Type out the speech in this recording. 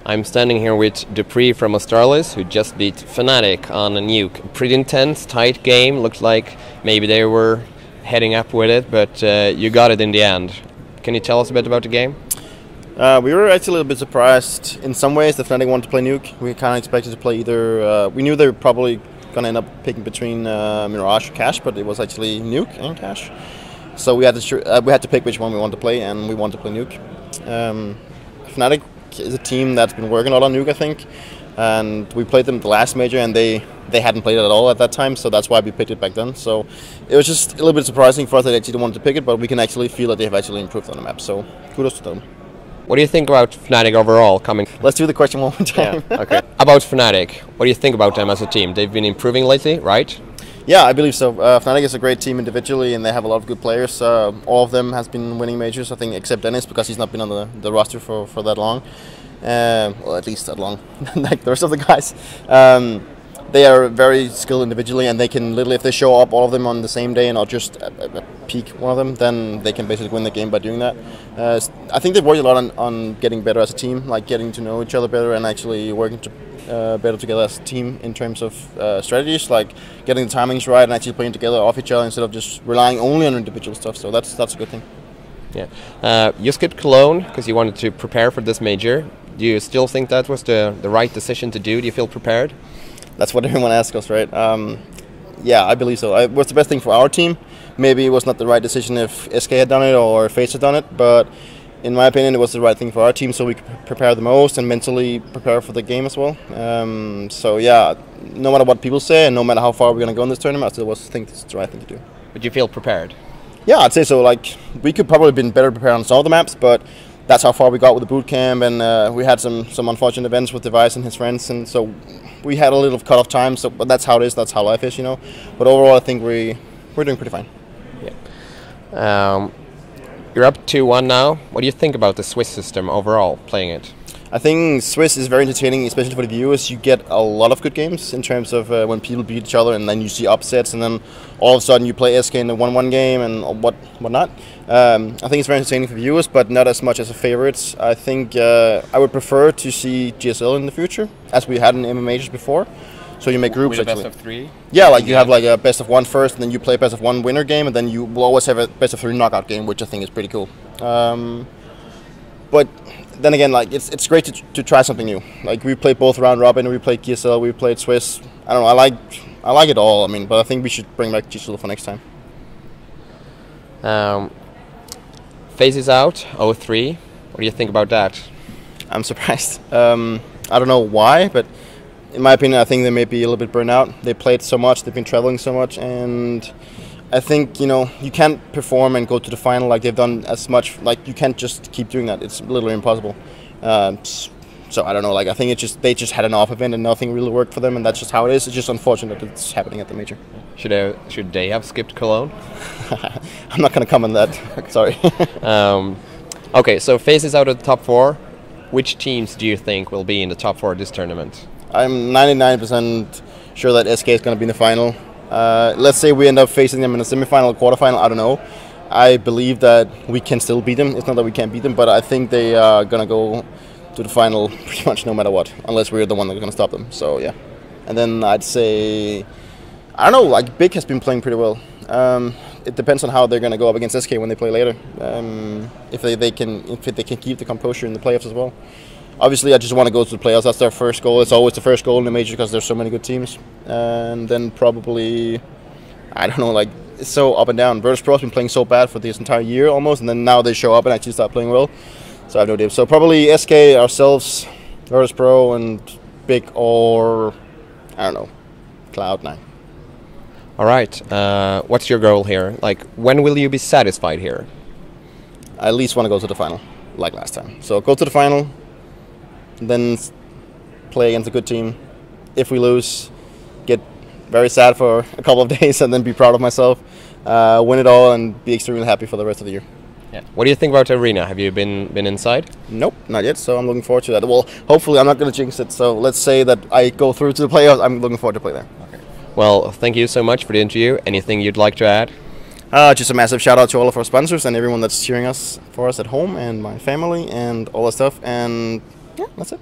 I'm standing here with dupreeh from Astralis, who just beat Fnatic on a Nuke. Pretty intense, tight game. Looked like maybe they were heading up with it, but you got it in the end. Can you tell us a bit about the game? We were actually a little bit surprised in some ways that Fnatic wanted to play Nuke. We kind of expected to play either. We knew they were probably going to end up picking between Mirage or Cash, but it was actually Nuke and Cash. So we had to pick which one we wanted to play, and we wanted to play Nuke. Fnatic is a team that's been working a lot on Nuke, I think, and we played them the last major, and they hadn't played it at all at that time, so that's why we picked it back then. So it was just a little bit surprising for us that they actually wanted to pick it, but we can actually feel that they have actually improved on the map. So kudos to them. What do you think about Fnatic overall coming? Let's do the question one more time. Yeah, okay. About Fnatic, what do you think about them as a team? They've been improving lately, right? Yeah, I believe so. Fnatic is a great team individually, and they have a lot of good players. All of them has been winning majors, I think, except Dennis, because he's not been on the roster for that long. Well, at least that long, like the rest of the guys. They are very skilled individually, and they can literally, if they show up all of them on the same day and not just peak one of them, then they can basically win the game by doing that. I think they've worked a lot on getting better as a team, like getting to know each other better and actually working better together as a team in terms of strategies, like getting the timings right and actually playing together off each other instead of just relying only on individual stuff. So that's a good thing. Yeah. You skipped Cologne because you wanted to prepare for this major. Do you still think that was the right decision to do? Do you feel prepared? That's what everyone asks us, right? Yeah, I believe so. It was the best thing for our team. Maybe it was not the right decision if SK had done it or Faze had done it, but in my opinion, it was the right thing for our team, so we could prepare the most and mentally prepare for the game as well. So yeah, no matter what people say and no matter how far we're going to go in this tournament, I still think it's the right thing to do. But you feel prepared? Yeah, I'd say so. Like, we could probably have been better prepared on some of the maps, but that's how far we got with the boot camp, and we had some unfortunate events with Device and his friends, and so we had a little cut-off time. So, but that's how it is. That's how life is, you know. But overall, I think we're doing pretty fine. Yeah. You're up 2-1 now. What do you think about the Swiss system overall, playing it? I think Swiss is very entertaining, especially for the viewers. You get a lot of good games in terms of when people beat each other, and then you see upsets, and then all of a sudden you play SK in the 1-1 game and whatnot. I think it's very entertaining for viewers, but not as much as a favorite. I think I would prefer to see GSL in the future, as we had in MMA majors before. So you make groups. With a best of 3? Yeah, like you have like a best of 1 first, and then you play best of 1 winner game, and then you will always have a best of 3 knockout game, which I think is pretty cool. But then again, like it's great to try something new. Like we played both round robin, we played GSL, we played Swiss. I don't know. I like it all. I mean, but I think we should bring back GSL for next time. Faze is out 0-3. What do you think about that? I'm surprised. I don't know why, but in my opinion, I think they may be a little bit burnt out. They played so much, they've been traveling so much, and I think, you know, you can't perform and go to the final like they've done as much. Like, you can't just keep doing that. It's literally impossible. So I don't know. Like, I think they just had an off event and nothing really worked for them, and that's just how it is. It's just unfortunate that it's happening at the major. Should they have skipped Cologne? I'm not going to comment on that. Sorry. Okay, so Faze is out of the top 4. Which teams do you think will be in the top 4 of this tournament? I'm 99% sure that SK is going to be in the final. Let's say we end up facing them in a semi-final or quarterfinal, I don't know. I believe that we can still beat them. It's not that we can't beat them, but I think they are going to go to the final pretty much no matter what, unless we're the one that's going to stop them. So, yeah. And then I'd say, I don't know, like Big has been playing pretty well. It depends on how they're going to go up against SK when they play later. If they can keep the composure in the playoffs as well. Obviously, I just want to go to the playoffs. That's their first goal. It's always the first goal in the major because there's so many good teams. And then probably, I don't know, like, it's so up and down. Virtus Pro has been playing so bad for this entire year almost, and then now they show up and actually start playing well. So I have no idea. So probably SK, ourselves, Virtus Pro, and Big, or, I don't know, Cloud9. All right. What's your goal here? Like, when will you be satisfied here? I at least want to go to the final, like last time. So go to the final, then play against a good team. If we lose, get very sad for a couple of days and then be proud of myself, win it all, and be extremely happy for the rest of the year. Yeah. What do you think about the arena? Have you been inside? Nope, not yet, so I'm looking forward to that. Well, hopefully I'm not going to jinx it, so let's say that I go through to the playoffs. I'm looking forward to play there. Okay. Well, thank you so much for the interview. Anything you'd like to add? Just a massive shout out to all of our sponsors and everyone that's cheering for us at home, and my family and all that stuff, and yeah, that's it.